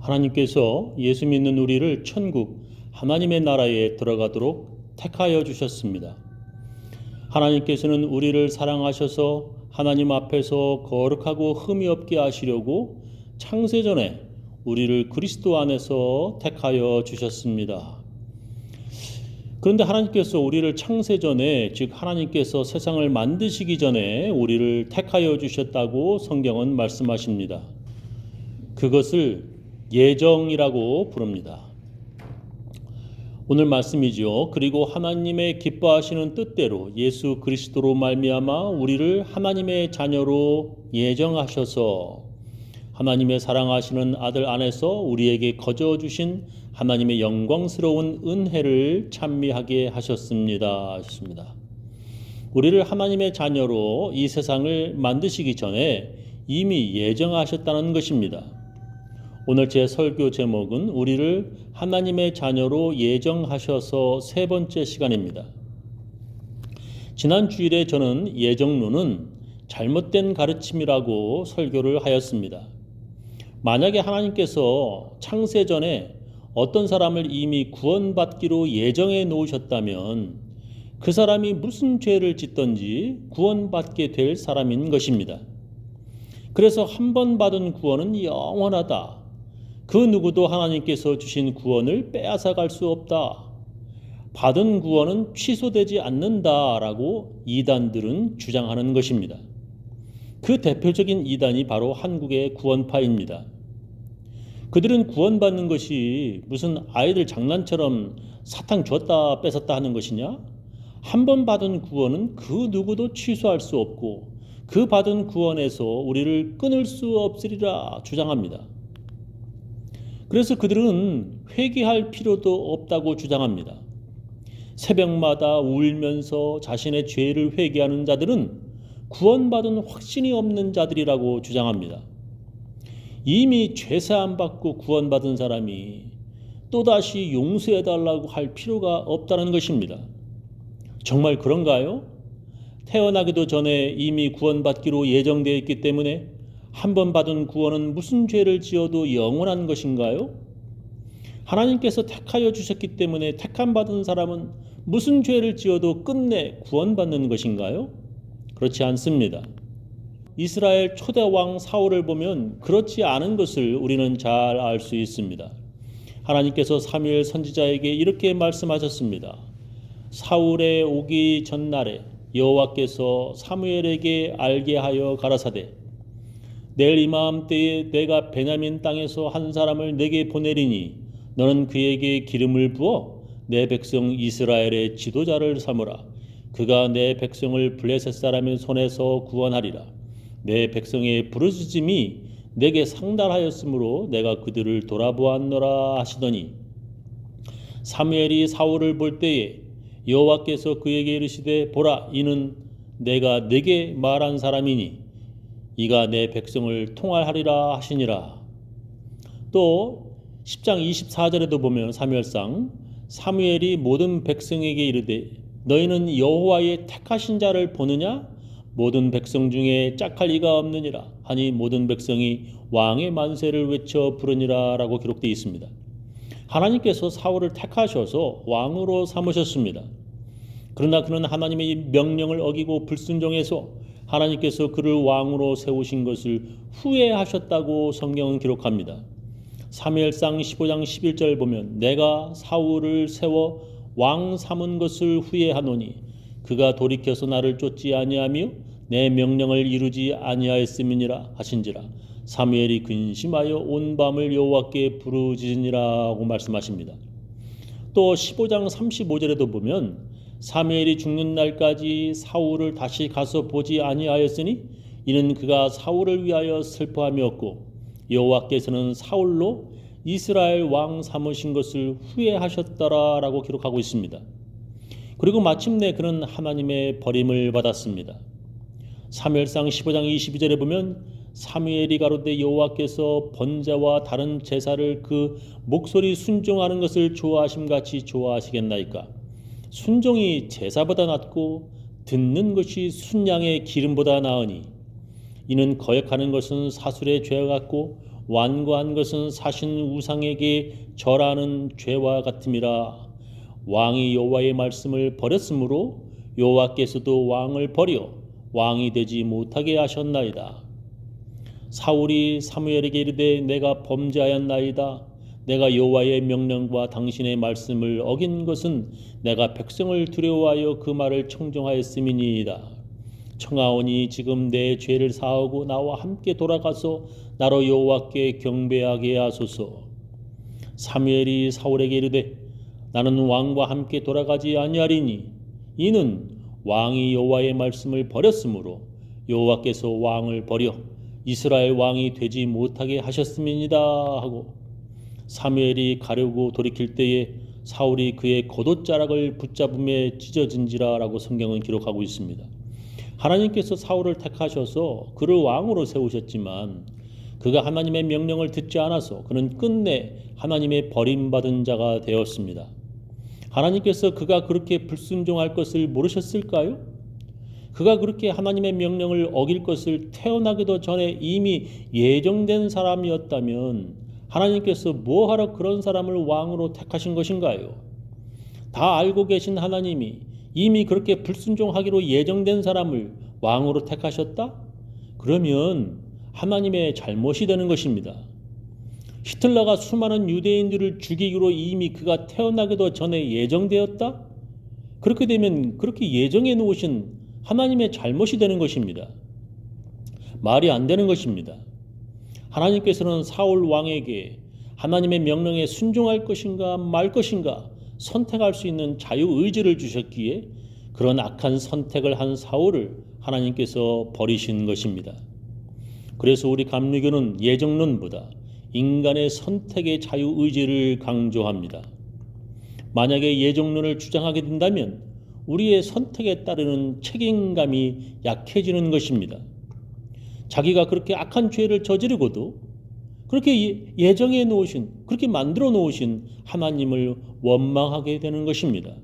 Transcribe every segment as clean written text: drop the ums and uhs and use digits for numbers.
하나님께서 예수 믿는 우리를 천국 하나님의 나라에 들어가도록 택하여 주셨습니다. 하나님께서는 우리를 사랑하셔서 하나님 앞에서 거룩하고 흠이 없게 하시려고 창세전에 우리를 그리스도 안에서 택하여 주셨습니다. 그런데 하나님께서 우리를 창세전에, 즉 하나님께서 세상을 만드시기 전에 우리를 택하여 주셨다고 성경은 말씀하십니다. 그것을 예정이라고 부릅니다. 오늘 말씀이죠. 그리고 하나님의 기뻐하시는 뜻대로 예수 그리스도로 말미암아 우리를 하나님의 자녀로 예정하셔서 하나님의 사랑하시는 아들 안에서 우리에게 거저 주신 하나님의 영광스러운 은혜를 찬미하게 하셨습니다. 우리를 하나님의 자녀로 이 세상을 만드시기 전에 이미 예정하셨다는 것입니다. 오늘 제 설교 제목은 우리를 하나님의 자녀로 예정하셔서 세 번째 시간입니다. 지난 주일에 저는 예정론은 잘못된 가르침이라고 설교를 하였습니다. 만약에 하나님께서 창세전에 어떤 사람을 이미 구원받기로 예정해 놓으셨다면 그 사람이 무슨 죄를 짓든지 구원받게 될 사람인 것입니다. 그래서 한 번 받은 구원은 영원하다. 그 누구도 하나님께서 주신 구원을 빼앗아갈 수 없다. 받은 구원은 취소되지 않는다라고 이단들은 주장하는 것입니다. 그 대표적인 이단이 바로 한국의 구원파입니다. 그들은 구원받는 것이 무슨 아이들 장난처럼 사탕 줬다 뺏었다 하는 것이냐? 한 번 받은 구원은 그 누구도 취소할 수 없고 그 받은 구원에서 우리를 끊을 수 없으리라 주장합니다. 그래서 그들은 회개할 필요도 없다고 주장합니다. 새벽마다 울면서 자신의 죄를 회개하는 자들은 구원받은 확신이 없는 자들이라고 주장합니다. 이미 죄사함 받고 구원받은 사람이 또다시 용서해달라고 할 필요가 없다는 것입니다. 정말 그런가요? 태어나기도 전에 이미 구원받기로 예정되어 있기 때문에 한 번 받은 구원은 무슨 죄를 지어도 영원한 것인가요? 하나님께서 택하여 주셨기 때문에 택함 받은 사람은 무슨 죄를 지어도 끝내 구원받는 것인가요? 그렇지 않습니다. 이스라엘 초대 왕 사울을 보면 그렇지 않은 것을 우리는 잘 알 수 있습니다. 하나님께서 사무엘 선지자에게 이렇게 말씀하셨습니다. 사울의 오기 전날에 여호와께서 사무엘에게 알게 하여 가라사대 내일 이맘때에 내가 베냐민 땅에서 한 사람을 내게 보내리니 너는 그에게 기름을 부어 내 백성 이스라엘의 지도자를 삼으라. 그가 내 백성을 블레셋 사람의 손에서 구원하리라. 내 백성의 부르짖음이 내게 상달하였으므로 내가 그들을 돌아보았노라 하시더니 사무엘이 사울을 볼 때에 여호와께서 그에게 이르시되 보라 이는 내가 네게 말한 사람이니 이가 내 백성을 통할하리라 하시니라. 또 10장 24절에도 보면 사무엘상 사무엘이 모든 백성에게 이르되 너희는 여호와의 택하신 자를 보느냐? 모든 백성 중에 짝할 이가 없느니라 하니 모든 백성이 왕의 만세를 외쳐 부르니라 라고 기록되어 있습니다. 하나님께서 사울을 택하셔서 왕으로 삼으셨습니다. 그러나 그는 하나님의 명령을 어기고 불순종해서 하나님께서 그를 왕으로 세우신 것을 후회하셨다고 성경은 기록합니다. 사무엘상 15장 11절 보면 내가 사울을 세워 왕 삼은 것을 후회하노니 그가 돌이켜서 나를 쫓지 아니하며 내 명령을 이루지 아니하였음이니라 하신지라. 사무엘이 근심하여 온 밤을 여호와께 부르짖으니라고 말씀하십니다. 또 15장 35절에도 보면 사무엘이 죽는 날까지 사울을 다시 가서 보지 아니하였으니 이는 그가 사울을 위하여 슬퍼함이었고 여호와께서는 사울로 이스라엘 왕 삼으신 것을 후회하셨더라라고 기록하고 있습니다. 그리고 마침내 그는 하나님의 버림을 받았습니다. 사무엘상 15장 22절에 보면 사무엘이 가로되 여호와께서 번제와 다른 제사를 그 목소리 순종하는 것을 좋아하심같이 좋아하시겠나이까. 순종이 제사보다 낫고 듣는 것이 순양의 기름보다 나으니 이는 거역하는 것은 사술의 죄와 같고 완고한 것은 사신 우상에게 절하는 죄와 같음이라. 왕이 여호와의 말씀을 버렸으므로 여호와께서도 왕을 버려 왕이 되지 못하게 하셨나이다. 사울이 사무엘에게 이르되 내가 범죄하였나이다. 내가 여호와의 명령과 당신의 말씀을 어긴 것은 내가 백성을 두려워하여 그 말을 청종하였음이니이다. 청하오니 지금 내 죄를 사하고 나와 함께 돌아가서 나로 여호와께 경배하게 하소서. 사무엘이 사울에게 이르되 나는 왕과 함께 돌아가지 아니하리니 이는 왕이 여호와의 말씀을 버렸으므로 여호와께서 왕을 버려 이스라엘 왕이 되지 못하게 하셨음이니이다 하고, 사무엘이 가려고 돌이킬 때에 사울이 그의 겉옷자락을 붙잡음에 찢어진지라라고 성경은 기록하고 있습니다. 하나님께서 사울을 택하셔서 그를 왕으로 세우셨지만 그가 하나님의 명령을 듣지 않아서 그는 끝내 하나님의 버림받은 자가 되었습니다. 하나님께서 그가 그렇게 불순종할 것을 모르셨을까요? 그가 그렇게 하나님의 명령을 어길 것을 태어나기도 전에 이미 예정된 사람이었다면 하나님께서 뭐하러 그런 사람을 왕으로 택하신 것인가요? 다 알고 계신 하나님이 이미 그렇게 불순종하기로 예정된 사람을 왕으로 택하셨다? 그러면 하나님의 잘못이 되는 것입니다. 히틀러가 수많은 유대인들을 죽이기로 이미 그가 태어나기도 전에 예정되었다? 그렇게 되면 그렇게 예정해 놓으신 하나님의 잘못이 되는 것입니다. 말이 안 되는 것입니다. 하나님께서는 사울 왕에게 하나님의 명령에 순종할 것인가 말 것인가 선택할 수 있는 자유의지를 주셨기에 그런 악한 선택을 한 사울을 하나님께서 버리신 것입니다. 그래서 우리 감리교는 예정론보다 인간의 선택의 자유의지를 강조합니다. 만약에 예정론을 주장하게 된다면 우리의 선택에 따르는 책임감이 약해지는 것입니다. 자기가 그렇게 악한 죄를 저지르고도 그렇게 예정해 놓으신, 그렇게 만들어 놓으신 하나님을 원망하게 되는 것입니다.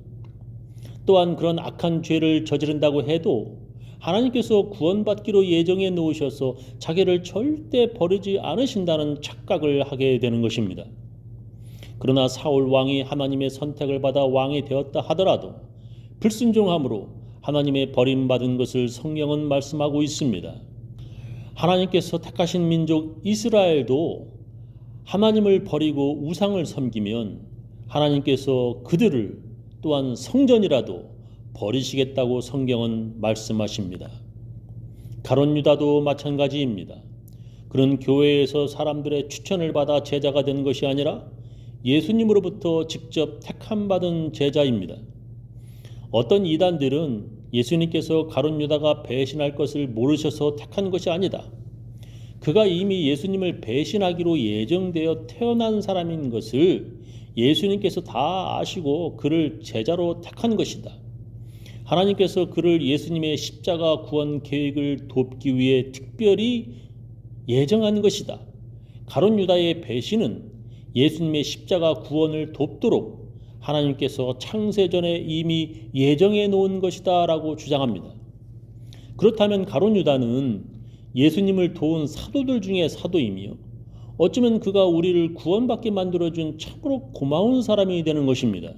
또한 그런 악한 죄를 저지른다고 해도 하나님께서 구원받기로 예정해 놓으셔서 자기를 절대 버리지 않으신다는 착각을 하게 되는 것입니다. 그러나 사울 왕이 하나님의 선택을 받아 왕이 되었다 하더라도 불순종함으로 하나님의 버림받은 것을 성경은 말씀하고 있습니다. 하나님께서 택하신 민족 이스라엘도 하나님을 버리고 우상을 섬기면 하나님께서 그들을 또한 성전이라도 버리시겠다고 성경은 말씀하십니다. 가룟 유다도 마찬가지입니다. 그는 교회에서 사람들의 추천을 받아 제자가 된 것이 아니라 예수님으로부터 직접 택함받은 제자입니다. 어떤 이단들은 예수님께서 가룟 유다가 배신할 것을 모르셔서 택한 것이 아니다. 그가 이미 예수님을 배신하기로 예정되어 태어난 사람인 것을 예수님께서 다 아시고 그를 제자로 택한 것이다. 하나님께서 그를 예수님의 십자가 구원 계획을 돕기 위해 특별히 예정한 것이다. 가룟 유다의 배신은 예수님의 십자가 구원을 돕도록 하나님께서 창세전에 이미 예정해 놓은 것이다 라고 주장합니다. 그렇다면 가룟 유다는 예수님을 도운 사도들 중에 사도이며 어쩌면 그가 우리를 구원받게 만들어준 참으로 고마운 사람이 되는 것입니다.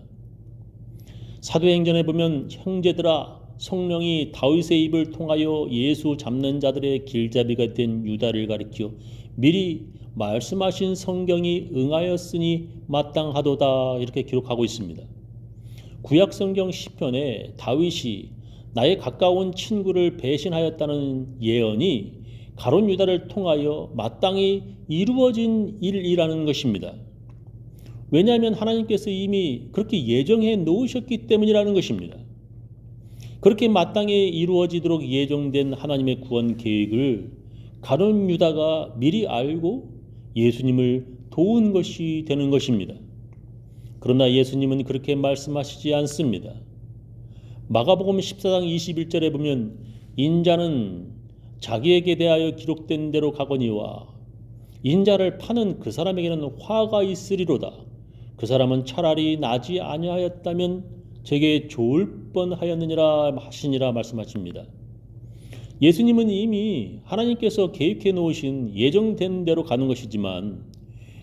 사도행전에 보면 형제들아 성령이 다윗의 입을 통하여 예수 잡는 자들의 길잡이가 된 유다를 가리켜 미리 말씀하신 성경이 응하였으니 마땅하도다 이렇게 기록하고 있습니다. 구약성경 시편에 다윗이 나의 가까운 친구를 배신하였다는 예언이 가룟 유다를 통하여 마땅히 이루어진 일이라는 것입니다. 왜냐하면 하나님께서 이미 그렇게 예정해 놓으셨기 때문이라는 것입니다. 그렇게 마땅히 이루어지도록 예정된 하나님의 구원 계획을 가룟 유다가 미리 알고 예수님을 도운 것이 되는 것입니다. 그러나 예수님은 그렇게 말씀하시지 않습니다. 마가복음 14장 21절에 보면 인자는 자기에게 대하여 기록된 대로 가거니와 인자를 파는 그 사람에게는 화가 있으리로다. 그 사람은 차라리 나지 아니하였다면 제게 좋을 뻔하였느니라 하시니라 말씀하십니다. 예수님은 이미 하나님께서 계획해 놓으신 예정된 대로 가는 것이지만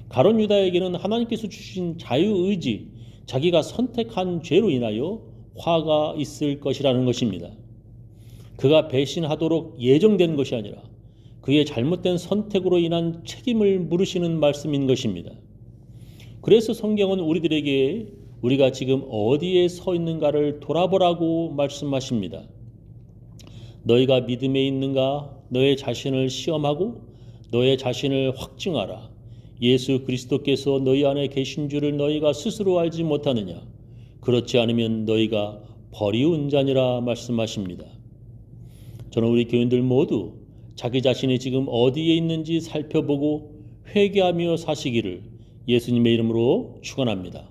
가룟 유다에게는 하나님께서 주신 자유의지, 자기가 선택한 죄로 인하여 화가 있을 것이라는 것입니다. 그가 배신하도록 예정된 것이 아니라 그의 잘못된 선택으로 인한 책임을 물으시는 말씀인 것입니다. 그래서 성경은 우리들에게 우리가 지금 어디에 서 있는가를 돌아보라고 말씀하십니다. 너희가 믿음에 있는가? 너의 자신을 시험하고 너의 자신을 확증하라. 예수 그리스도께서 너희 안에 계신 줄을 너희가 스스로 알지 못하느냐? 그렇지 않으면 너희가 버리운 자니라 말씀하십니다. 저는 우리 교인들 모두 자기 자신이 지금 어디에 있는지 살펴보고 회개하며 사시기를 예수님의 이름으로 축원합니다.